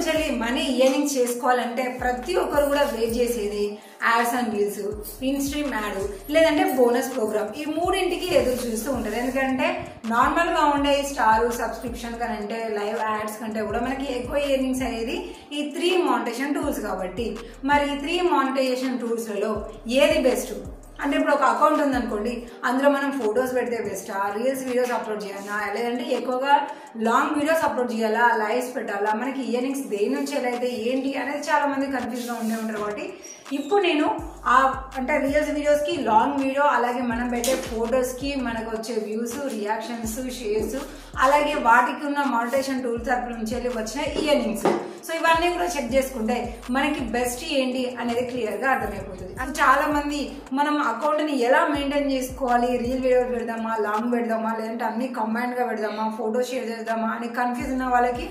నుంచి money earning చేసుకోవాలంటే ప్రతి ఒక్కరు కూడా వెయిట్ చేసేది ads and reels, in stream add, లేదంటే బోనస్ ప్రోగ్రామ్. ఈ మూడింటికి ఎదురు చూస్తూ ఉంటారు. ఎందుకంటే నార్మల్ గా ఉండే స్టార్ సబ్స్క్రిప్షన్ కంటే లైవ్ యాడ్స్ కంటే కూడా మనకి ఎక్కువ ఎర్నింగ్స్ అనేది ఈ 3 మానిటైజేషన్ టూల్స్ కాబట్టి, మరి ఈ 3 మానిటైజేషన్ టూల్స్ లలో ఏది బెస్ట్ అంటే, ఇప్పుడు ఒక అకౌంట్ ఉందనుకోండి, అందులో మనం ఫొటోస్ పెడితే బెస్టా, రీల్స్ వీడియోస్ అప్లోడ్ చేయాలా, లేదంటే ఎక్కువగా లాంగ్ వీడియోస్ అప్లోడ్ చేయాలా, లైవ్స్ పెట్టాలా, మనకి ఇయర్నింగ్స్ దేని నుంచి ఎలా అయితే ఏంటి అనేది చాలా మంది కన్ఫ్యూజ్ గా ఉండే ఉంటారు. కాబట్టి ఇప్పుడు నేను అంటే రీల్స్ వీడియోస్ కి, లాంగ్ వీడియో, అలాగే మనం పెట్టే ఫొటోస్ కి మనకు వచ్చే వ్యూస్, రియాక్షన్స్, షేర్స్, అలాగే వాటికి ఉన్న మానిటైజేషన్ టూల్ తరపు నుంచి వచ్చిన ఇయర్నింగ్స్, సో ఇవన్నీ కూడా చెక్ చేసుకుంటే మనకి బెస్ట్ ఏంటి అనేది క్లియర్ గా అర్థమైపోతుంది. అది చాలా మంది మనం అకౌంట్ ని ఎలా మెయింటైన్ చేసుకోవాలి, రీల్ వీడియో పెడదామా, లాంగ్ పెడదామా, లేదంటే అన్ని కంబైన్డ్ గా పెడదామా, ఫోటో షేర్ చేద్దామా అని కన్ఫ్యూజ్ ఉన్న వాళ్ళకి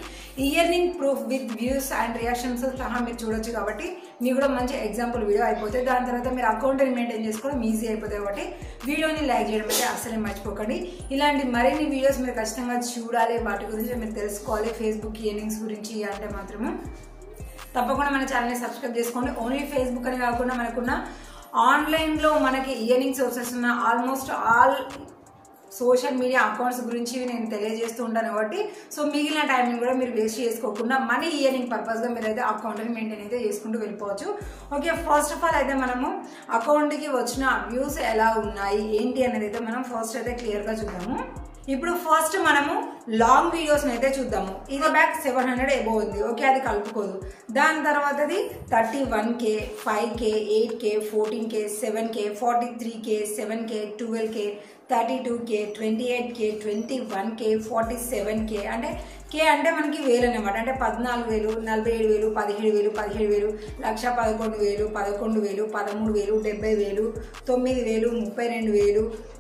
earning proof with views and reactions సహా మీరు చూడొచ్చు. కాబట్టి మీకు కూడా మంచి ఎగ్జాంపుల్ వీడియో అయిపోతుంది. దాని తర్వాత మీరు అకౌంట్ ని మెయింటైన్ చేసుకోవడం ఈజీ అయిపోతుంది. కాబట్టి వీడియోని లైక్ చేయడం అయితే అసలే మర్చిపోకండి. ఇలాంటి మరిన్ని వీడియోస్ మీరు ఖచ్చితంగా చూడాలి, వాటి గురించి మీరు తెలుసుకోవాలి. ఫేస్బుక్ ఇయర్నింగ్స్ గురించి అంటే మాత్రము తప్పకుండా మన ఛానల్ని సబ్స్క్రైబ్ చేసుకోండి. ఓన్లీ ఫేస్బుక్ అని కాకుండా మనకున్న ఆన్లైన్లో మనకి ఇయర్నింగ్ సోర్సెస్ ఉన్న almost all social media accounts గురించి నేను తెలియజేస్తూ ఉంటాను. కాబట్టి సో మిగిలిన టైంని కూడా మీరు వేస్ట్ చేసుకోకుండా మనీ ఇయర్నింగ్ పర్పస్గా మీరు అయితే అకౌంట్ని మెయింటైన్ అయితే చేసుకుంటూ వెళ్ళిపోవచ్చు. ఓకే, ఫస్ట్ ఆఫ్ ఆల్ అయితే మనము అకౌంట్కి వచ్చిన వ్యూస్ ఎలా ఉన్నాయి ఏంటి అనేది అయితే మనం ఫస్ట్ అయితే క్లియర్గా చూద్దాము. ఇప్పుడు ఫస్ట్ మనము లాంగ్ వీడియోస్ అయితే చూద్దాము. ఇది బ్యాక్ 700 ఎబో ఉంది. ఓకే, అది కలుపుకోదు. దాని తర్వాతది 31K, 5K, 8K, 14K, 7K, 43K, 7K, 12K, 32K, 28K, 21K, 47K. అంటే కే అంటే మనకి వేలు అనమాట. అంటే 14,000, 47,000, 17,000, 17,000, 1,11,000, 11,000, 13,000, 70,000, 9,000,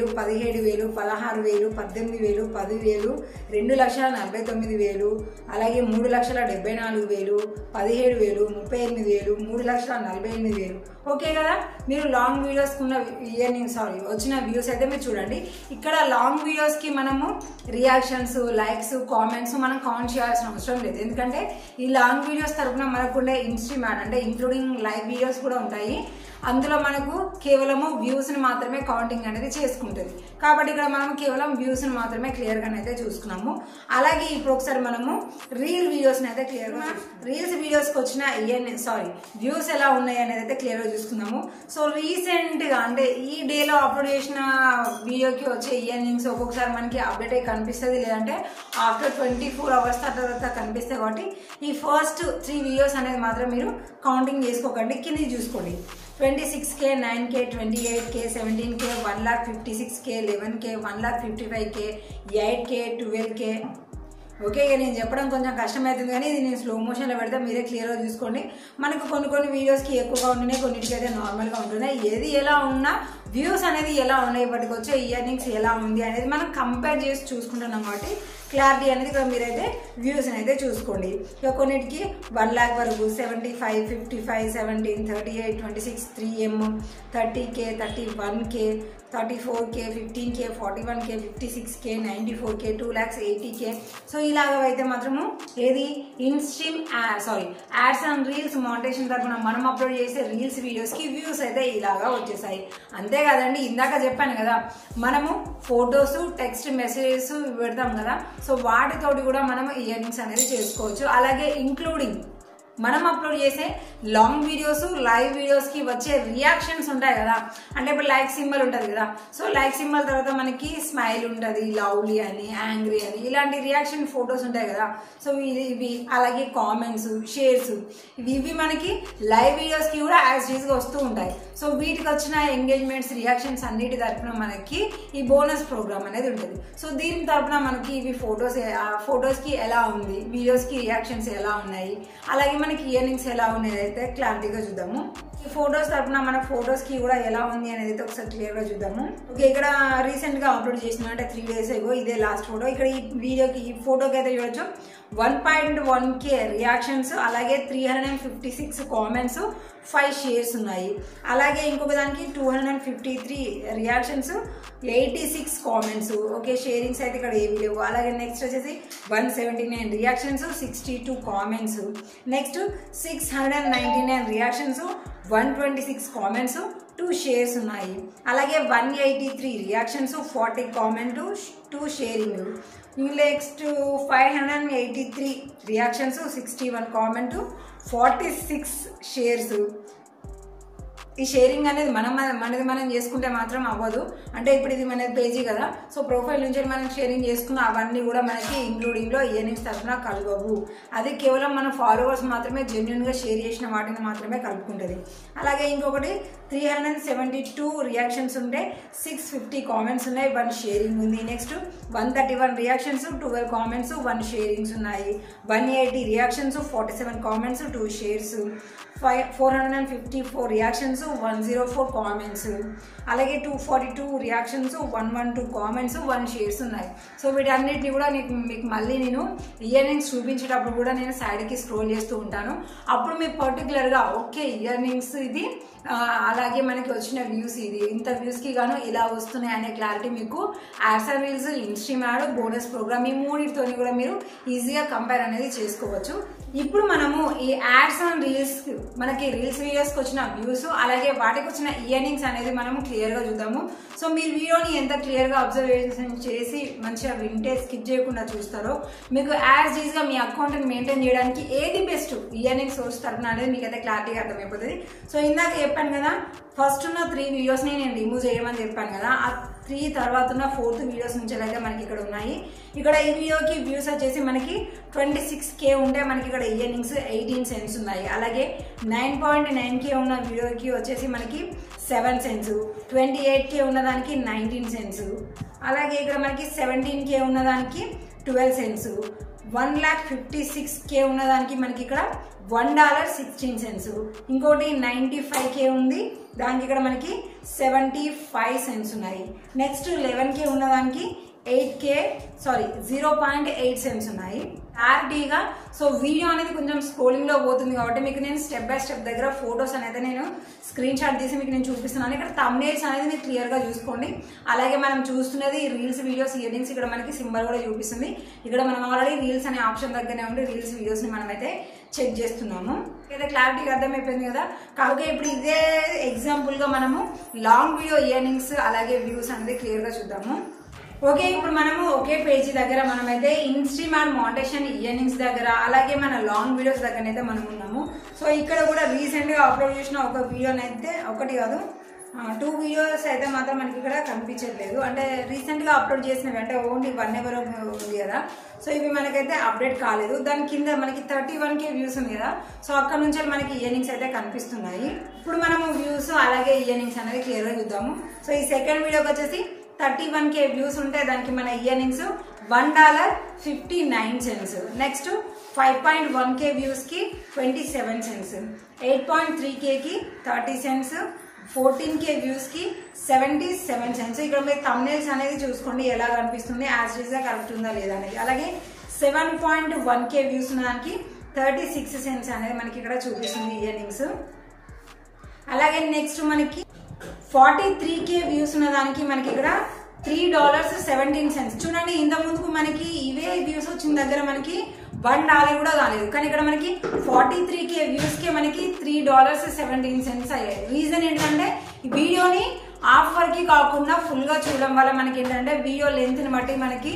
32,000, 11,000, 17,000, 16,000, 18,000, 10,000, 2,49,000, అలాగే 3,74,000, 17,000, 38,000, 3,48,000. ఓకే కదా, మీరు లాంగ్ వీడియోస్ ఉన్న వచ్చిన వ్యూస్ అయితే మీరు చూడండి. ఇక్కడ లాంగ్ వీడియోస్ కి మనము రియాక్షన్స్, లైక్స్, కామెంట్స్ మనం కౌంట్ చేయాల్సిన అవసరం లేదు. ఎందుకంటే ఈ లాంగ్ వీడియోస్ తరపున మనకుండే ఇన్స్ట్రీమ్ యాడ్ అంటే ఇంక్లూడింగ్ లైవ్ వీడియోస్ కూడా ఉంటాయి. అందులో మనకు కేవలము వ్యూస్ ని మాత్రమే కౌంటింగ్ అనేది చేసుకుంటుంది. కాబట్టి ఇక్కడ మనం కేవలం వ్యూస్ ని మాత్రమే క్లియర్ గా అయితే చూసుకున్నాము. అలాగే ఇప్పుడు ఒకసారి మనము రీల్ వీడియోస్ అయితే క్లియర్ గా రీల్స్ వీడియోస్ కి వచ్చిన వ్యూస్ ఎలా ఉన్నాయి అనేది అయితే క్లియర్ గా చూసుకుందాము. సో రీసెంట్ గా అంటే ఈ డేలో అప్లోడ్ చేసిన వీడియోకి వచ్చే ఇయర్నింగ్స్ ఒక్కొక్కసారి మనకి అప్డేట్ అయి కనిపిస్తుంది, లేదంటే ఆఫ్టర్ 24 hours తర్వాత కనిపిస్తాయి. కాబట్టి ఈ ఫస్ట్ 3 వీడియోస్ అనేది మాత్రం మీరు కౌంటింగ్ చేసుకోకండి, కింద చూసుకోండి. 26K, 9K, 28K, 17K, 1,56K, 11K, 1,55K, 8K, 12K. Okay, ఇక నేను చెప్పడం కొంచెం కష్టమవుతుంది, కానీ ఇది నేను స్లో మోషన్లో పెడితే మీరే క్లియర్గా చూసుకోండి. మనకు కొన్ని వీడియోస్కి ఎక్కువగా ఉంటున్నాయి, కొన్నిటికి అయితే నార్మల్గా ఉంటున్నాయి. ఏది ఎలా ఉన్నా వ్యూస్ అనేది ఎలా ఉన్నాయి, ఇప్పటికి వచ్చే ఇయర్నింగ్స్ ఎలా ఉంది అనేది మనం కంపేర్ చేసి చూసుకుంటున్నాం. కాబట్టి క్లారిటీ అనేది ఇక్కడ మీరైతే వ్యూస్ అయితే చూసుకోండి. ఇక కొన్నిటికి 1 lakh వరకు 75, 55, 17, 38, 26, 3M, 30K, 31K, 34K, 15K, 41K, 56K, 94K, 2,80K. So ఇలాగ అయితే మాత్రము ఏది instream ads and reels monetization తరపున మనం అప్లోడ్ చేసే రీల్స్ వీడియోస్ కి వ్యూస్ అయితే ఇలాగా వచ్చేసాయి. అంతే కదండి, ఇందాక చెప్పాను కదా మనము ఫొటోస్, టెక్స్ట్ మెసేజెస్ పెడతాం కదా, సో వాటితోటి కూడా మనం ఇయర్నింగ్స్ అనేది చేసుకోవచ్చు. అలాగే ఇంక్లూడింగ్ మనం అప్లోడ్ చేసే లాంగ్ వీడియోస్, లైవ్ వీడియోస్ కి వచ్చే రియాక్షన్స్ ఉంటాయి కదా. అంటే ఇప్పుడు లైక్ సింబల్ ఉంటుంది కదా, సో లైక్ సింబల్ తర్వాత మనకి స్మైల్ ఉంటుంది, లవ్లీ అని, యాంగ్రీ అని, ఇలాంటి రియాక్షన్ ఫొటోస్ ఉంటాయి కదా. సో ఇవి అలాగే కామెంట్స్, షేర్స్, ఇవి మనకి లైవ్ వీడియోస్ కి కూడా యాజ్ ఈజ్ గా వస్తూ ఉంటాయి. సో వీటికి వచ్చిన ఎంగేజ్మెంట్స్, రియాక్షన్స్ అన్నిటి తరపున మనకి ఈ బోనస్ ప్రోగ్రామ్ అనేది ఉంటుంది. సో దీని తరపున మనకి ఇవి ఫొటోస్ కి ఎలా ఉంది, వీడియోస్ కి రియాక్షన్స్ ఎలా ఉన్నాయి, అలాగే మనకి ఇయర్నింగ్స్ ఎలా ఉన్నాయి అయితే క్లారిటీగా చూద్దాము. ఈ ఫొటోస్ తరపున మన ఫొటోస్ కి కూడా ఎలా ఉంది అనేది ఒకసారి క్లియర్ గా చూద్దాము. ఓకే, ఇక్కడ రీసెంట్ గా అప్లోడ్ చేసిన అంటే 3 days ago ఇదే లాస్ట్ ఫోటో. ఇక్కడ ఈ వీడియోకి ఈ ఫోటోకి అయితే చూడొచ్చు 1.1K రియాక్షన్స్, అలాగే 356 కామెంట్స్, 5 షేర్స్ ఉన్నాయి. అలాగే ఇంకొక దానికి 253 రియాక్షన్స్, 86 కామెంట్స్. ఓకే, షేరింగ్స్ అయితే ఇక్కడ ఏవి లేవు. అలాగే నెక్స్ట్ వచ్చేసి 179 reactions, 62 comments. Next 699 reactions, 126 comments, 2 shares ఉన్నాయి. అలాగే 183 reactions, 40 comment, 2 sharing. Next 583 reactions, 61 comment, 46 shares. ఈ షేరింగ్ అనేది మనది మనం చేసుకుంటే మాత్రం అవ్వదు. అంటే ఇప్పుడు ఇది మన పేజీ కదా, సో ప్రొఫైల్ నుంచి మనం షేరింగ్ చేసుకున్న అవన్నీ కూడా మనకి ఇంక్లూడింగ్లో ఇయర్నింగ్స్ తరఫున కలవవు. అది కేవలం మన ఫాలోవర్స్ మాత్రమే జెన్యున్గా షేర్ చేసిన వాటిని మాత్రమే కలుపుకుంటుంది. అలాగే ఇంకొకటి 372 రియాక్షన్స్ ఉంటే 650 కామెంట్స్ ఉన్నాయి, 1 షేరింగ్ ఉంది. నెక్స్ట్ 131 రియాక్షన్స్, 12 కామెంట్స్, 1 షేరింగ్స్ ఉన్నాయి. 180 reactions, 47 comments, 2 shares. 454 reactions, 104 comments. అలాగే 242 రియాక్షన్స్, 112 కామెంట్స్, 1 షేర్స్ ఉన్నాయి. సో వీటన్నిటిని కూడా మీకు మళ్ళీ నేను ఇయర్నింగ్స్ చూపించేటప్పుడు కూడా నేను సైడ్కి స్క్రోల్ చేస్తూ ఉంటాను. అప్పుడు మీకు పర్టికులర్గా ఓకే ఇయర్నింగ్స్ ఇది, అలాగే మనకి వచ్చిన వ్యూస్ ఇది, ఇంత వ్యూస్కి గాను ఇలా వస్తున్నాయి అనే క్లారిటీ మీకు ads and reels, instream ad, bonus program ఈ మూడింటితో కూడా మీరు ఈజీగా కంపేర్ అనేది చేసుకోవచ్చు. ఇప్పుడు మనము ఈ యాడ్స్ అండ్ రీల్స్ మనకి రీల్స్ వీడియోస్కి వచ్చిన వ్యూస్ అలాగే వాటికి వచ్చిన ఇయర్నింగ్స్ అనేది మనము క్లియర్గా చూద్దాము. సో మీరు వీడియోని ఎంత క్లియర్గా అబ్జర్వేషన్ చేసి మంచిగా వింటే స్కిప్ చేయకుండా చూస్తారో మీకు యాడ్స్ ఈజీగా మీ అకౌంట్ని మెయింటైన్ చేయడానికి ఏది బెస్ట్ ఇయర్నింగ్ సోర్స్ తరపున అనేది మీకు అయితే క్లారిటీగా అర్థమైపోతుంది. సో ఇందాక చెప్పాను కదా, ఫస్ట్ ఉన్న 3 వీడియోస్ని నేను రిమూవ్ చేయమని చెప్పాను కదా, ఆ 3 తర్వాత ఉన్న 4th వీడియోస్ నుంచి అయితే మనకి ఇక్కడ ఉన్నాయి. ఇక్కడ ఈ వీడియోకి వ్యూస్ వచ్చేసి మనకి 26K ఉంటే మనకి ఇక్కడ ఇయర్నింగ్స్ 18 cents ఉన్నాయి. అలాగే 9.9K ఉన్న వీడియోకి వచ్చేసి మనకి 7 cents, 28K ఉన్నదానికి 19 cents, అలాగే ఇక్కడ మనకి 17K ఉన్నదానికి 12 cents, 1,56K ఉన్నదానికి మనకి ఇక్కడ $1.16. ఇంకోటి 95K ఉంది, దానికి ఇక్కడ మనకి 75 cents ఉన్నాయి. నెక్స్ట్ 11K ఉన్నదానికి 0.8 cents ఉన్నాయి. క్లారిటీగా సో వీడియో అనేది కొంచెం స్క్రోలింగ్లో పోతుంది కాబట్టి మీకు నేను స్టెప్ బై స్టెప్ దగ్గర ఫొటోస్ అనేది నేను స్క్రీన్ షాట్ తీసి మీకు నేను చూపిస్తున్నాను. ఇక్కడ థంబ్నెయిల్స్ అనేది మీరు క్లియర్గా చూసుకోండి. అలాగే మనం చూస్తున్నది రీల్స్ వీడియోస్ ఇయర్నింగ్స్, ఇక్కడ మనకి సింబల్ కూడా చూపిస్తుంది. ఇక్కడ మనం ఆల్రెడీ రీల్స్ అనే ఆప్షన్ దగ్గరనే ఉండి రీల్స్ వీడియోస్ని మనమైతే చెక్ చేస్తున్నాము. అయితే క్లారిటీగా అర్థమైపోయింది కదా. కాబట్టి ఇప్పుడు ఇదే ఎగ్జాంపుల్గా మనము లాంగ్ వీడియో ఇయర్నింగ్స్ అలాగే వ్యూస్ అనేది క్లియర్గా చూద్దాము. ఓకే, ఇప్పుడు మనము ఒకే పేజీ దగ్గర మనమైతే ఇన్స్ట్రీమ్ అండ్ మోనిటైజేషన్ ఇయర్నింగ్స్ దగ్గర అలాగే మన లాంగ్ వీడియోస్ దగ్గరనైతే మనం ఉన్నాము. సో ఇక్కడ కూడా రీసెంట్గా అప్లోడ్ చేసిన ఒక వీడియోనైతే ఒకటి కాదు 2 వీడియోస్ అయితే మాత్రం మనకి ఇక్కడ కనిపించట్లేదు. అంటే రీసెంట్గా అప్లోడ్ చేసినవి అంటే ఓన్లీ 1 hour ఉంది కదా, సో ఇవి మనకైతే అప్డేట్ కాలేదు. దాని కింద మనకి 31K వ్యూస్ ఉంది కదా, సో అక్కడ నుంచి మనకి ఇయర్నింగ్స్ అయితే కనిపిస్తున్నాయి. ఇప్పుడు మనము వ్యూస్ అలాగే ఇయర్నింగ్స్ అనేది క్లియర్గా చూద్దాము. సో ఈ సెకండ్ వీడియోకి వచ్చేసి 31K వ్యూస్ ఉంటే దానికి మన earnings $1.59. Next 5.1K వ్యూస్కి 27 cents, 8.3Kకి 30 cents, 14K వ్యూస్కి 77 cents. ఇక్కడ మీరు థంబ్నెయిల్స్ అనేది చూసుకోండి ఎలా కనిపిస్తుంది, యాజ్ గా కరెక్ట్ ఉందా లేదా అనేది. అలాగే 7.1K వ్యూస్ ఉన్న దానికి 36 cents అనేది మనకి ఇక్కడ చూపిస్తుంది ఇయర్నింగ్స్. అలాగే నెక్స్ట్ మనకి 43K వ్యూస్ ఉన్న దానికి మనకి ఇక్కడ $3.17. చూడండి, ఇంత ముందుకు మనకి ఇవే వ్యూస్ వచ్చిన దగ్గర మనకి $1 కూడా కాలేదు, కానీ ఇక్కడ మనకి 43K వ్యూస్కే మనకి $3.17 అయ్యాయి. రీజన్ ఏంటంటే ఈ వీడియోని హాఫ్ వరకు కాకుండా ఫుల్గా చూడడం వల్ల మనకి ఏంటంటే వీడియో లెంత్ని బట్టి మనకి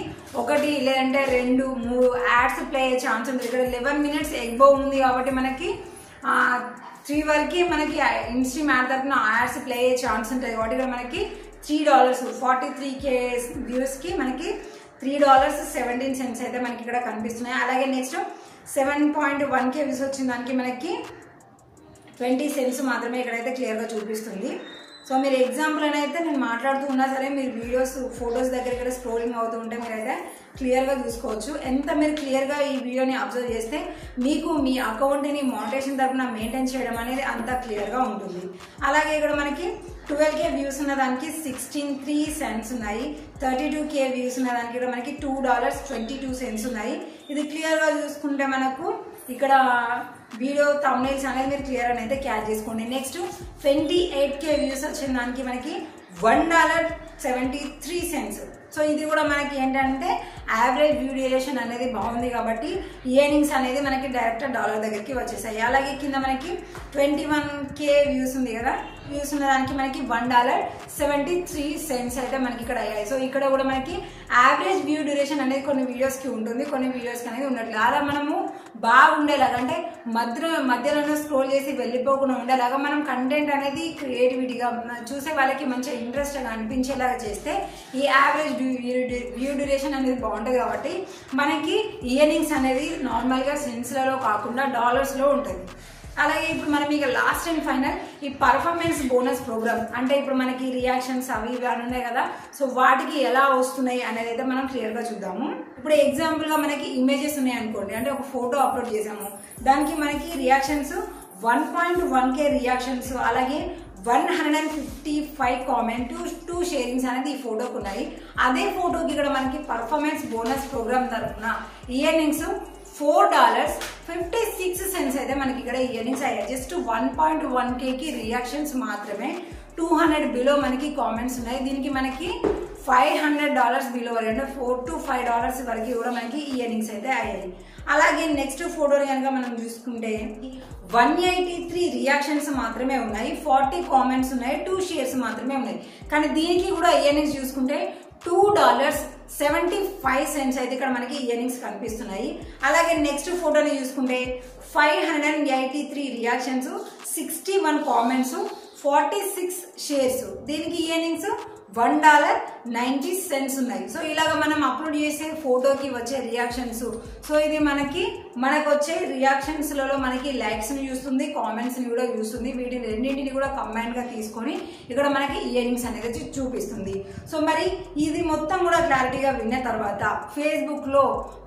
1 లేదంటే 2, 3 యాడ్స్ ప్లే అయ్యే ఛాన్స్ ఉంది. ఇక్కడ 11 minutes ఎగ్బో ఉంది కాబట్టి మనకి 3 వరకు మనకి ఇన్స్ట్రీమ్ యాడ్ తరపున యాడ్స్ ప్లే అయ్యే ఛాన్స్ ఉంటుంది కాబట్టి ఇక్కడ మనకి $3 43K వ్యూస్కి మనకి $3.17 అయితే మనకి ఇక్కడ కనిపిస్తున్నాయి. అలాగే నెక్స్ట్ 7.1K వ్యూస్ వచ్చిన దానికి మనకి 20 cents మాత్రమే ఇక్కడైతే క్లియర్గా చూపిస్తుంది. సో మీరు ఎగ్జాంపుల్ అయితే నేను మాట్లాడుతూ ఉన్నా సరే మీరు వీడియోస్ ఫొటోస్ దగ్గర స్క్రోలింగ్ అవుతూ ఉంటే మీరైతే క్లియర్గా చూసుకోవచ్చు. ఎంత మీరు క్లియర్గా ఈ వీడియోని అబ్జర్వ్ చేస్తే మీకు మీ అకౌంట్ని మానిటైజేషన్ తరఫున మెయింటైన్ చేయడం అనేది అంత క్లియర్గా ఉంటుంది. అలాగే ఇక్కడ మనకి 12K వ్యూస్ ఉన్న దానికి 16.3 cents ఉన్నాయి. 32K వ్యూస్ ఉన్న దానికి ఇక్కడ మనకి $2.22 ఉన్నాయి. ఇది క్లియర్గా చూసుకుంటే మనకు ఇక్కడ వీడియో థంబ్నెయిల్స్ అనేది మీరు క్లియర్ అని అయితే క్యాచ్ చేసుకోండి. నెక్స్ట్ 28K వ్యూస్ వచ్చిన దానికి మనకి $1.73. సో ఇది కూడా మనకి ఏంటంటే యావరేజ్ వ్యూ డ్యూరేషన్ అనేది బాగుంది కాబట్టి ఎర్నింగ్స్ అనేది మనకి డైరెక్ట్ డాలర్ దగ్గరికి వచ్చేసాయి. అలాగే కింద మనకి 21K వ్యూస్ ఉంది కదా, వ్యూస్ ఉన్న దానికి మనకి $1.73 అయితే మనకి ఇక్కడ అయ్యాయి. సో ఇక్కడ కూడా మనకి యావరేజ్ వ్యూ డ్యూరేషన్ అనేది కొన్ని వీడియోస్కి ఉంటుంది, కొన్ని వీడియోస్కి అనేది ఉండట్లేదు. అలా మనము బాగుండేలాగా అంటే మధ్యలో స్క్రోల్ చేసి వెళ్ళిపోకుండా ఉండేలాగా మనం కంటెంట్ అనేది క్రియేటివిటీగా చూసే వాళ్ళకి మంచిగా ఇంట్రెస్ట్గా అనిపించేలాగా చేస్తే ఈ యావరేజ్ వ్యూ డ్యూరేషన్ అనేది బాగుంటుంది కాబట్టి మనకి ఎర్నింగ్స్ అనేది నార్మల్గా సెన్స్లలో కాకుండా డాలర్స్లో ఉంటుంది. అలాగే ఇప్పుడు మనం ఇక లాస్ట్ అండ్ ఫైనల్ ఈ పర్ఫార్మెన్స్ బోనస్ ప్రోగ్రామ్ అంటే ఇప్పుడు మనకి రియాక్షన్స్ అవి ఇవి అని ఉన్నాయి కదా, సో వాటికి ఎలా వస్తున్నాయి అనేది అయితే మనం క్లియర్గా చూద్దాము. ఇప్పుడు ఎగ్జాంపుల్గా మనకి ఇమేజెస్ ఉన్నాయి అనుకోండి, అంటే ఒక ఫోటో అప్లోడ్ చేసాము, దానికి మనకి రియాక్షన్స్ 1.1K రియాక్షన్స్, అలాగే 155 కామెంట్ 2 షేరింగ్స్ అనేది ఈ ఫోటోకి ఉన్నాయి. అదే ఫోటోకి ఇక్కడ మనకి పర్ఫార్మెన్స్ బోనస్ ప్రోగ్రామ్ తరఫున ఇయర్నింగ్స్ $4.56 అయితే మనకి ఇక్కడ ఇయర్నింగ్స్ అయ్యాయి. జస్ట్ 1.1Kకి రియాక్షన్స్ మాత్రమే. 200 బిలో మనకి కామెంట్స్ ఉన్నాయి. దీనికి మనకి $500 బిలో వరకు అంటే $4 to $5 వరకు కూడా మనకి ఇయర్నింగ్స్ అయితే అయ్యాయి. అలాగే నెక్స్ట్ ఫోటోని కనుక మనం చూసుకుంటే 183 రియాక్షన్స్ మాత్రమే ఉన్నాయి, 40 కామెంట్స్ ఉన్నాయి, 2 షేర్స్ మాత్రమే ఉన్నాయి. కానీ దీనికి కూడా ఇయర్నింగ్స్ చూసుకుంటే $2.75 అయితే ఇక్కడ మనకి ఇయర్నింగ్స్ కనిపిస్తున్నాయి. అలాగే నెక్స్ట్ ఫోటోని చూసుకుంటే 583 రియాక్షన్స్, 61 కామెంట్స్, 46 షేర్స్, దీనికి ఇయర్నింగ్స్ $1.90 ఉన్నాయి. సో ఇలాగ మనం అప్లోడ్ చేసే ఫోటోకి వచ్చే రియాక్షన్స్, సో ఇది మనకు వచ్చే రియాక్షన్స్లలో మనకి లైక్స్ని చూస్తుంది, కామెంట్స్ని కూడా చూస్తుంది. వీటిని రెండింటిని కూడా కంబైన్గా తీసుకొని ఇక్కడ మనకి ఇయర్నింగ్స్ అనేది చూపిస్తుంది. సో మరి ఇది మొత్తం కూడా క్లారిటీగా విన్న తర్వాత ఫేస్బుక్లో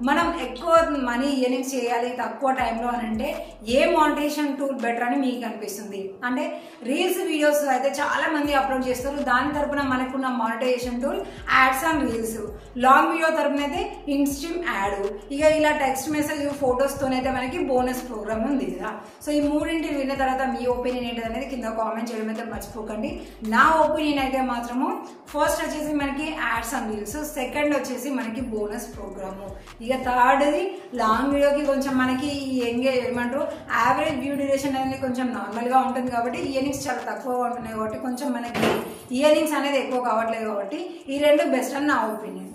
మనం ఎక్కువ మనీ ఇయర్నింగ్స్ చేయాలి తక్కువ టైంలో అని అంటే ఏ మానిటైజేషన్ టూల్ బెటర్ అని మీకు అనిపిస్తుంది? అంటే రీల్స్ వీడియోస్ అయితే చాలా మంది అప్లోడ్ చేస్తారు, దాని తరపున మనకున్న monetization tool ads and reels. Long video తరపున అయితే ఇన్స్ట్రీమ్ యాడ్, ఇక ఇలా టెక్స్ట్ మెసేజ్ ఫోటోస్ తోనైతే మనకి బోనస్ ప్రోగ్రామ్ ఉంది కదా. సో ఈ మూడింటి విన్న తర్వాత మీ ఒపీనియన్ ఏంటి అనేది కింద కామెంట్ చేయడం అయితే మర్చిపోకండి. నా ఒపీనియన్ అయితే మాత్రము ఫస్ట్ వచ్చేసి మనకి యాడ్స్ అండ్ రీల్స్, సెకండ్ వచ్చేసి మనకి బోనస్ ప్రోగ్రాము, ఇక థర్డ్ది లాంగ్ వీడియోకి కొంచెం మనకి ఏమంటారు యావరేజ్ వ్యూ డ్యూరేషన్ అనేది కొంచెం నార్మల్గా ఉంటుంది కాబట్టి ఇయర్నింగ్స్ చాలా తక్కువగా ఉంటున్నాయి కాబట్టి కొంచెం మనకి ఇయర్నింగ్స్ అనేది ఎక్కువ కావట్లేదు కాబట్టి ఈ రెండు బెస్ట్ అని నా ఒపీనియన్.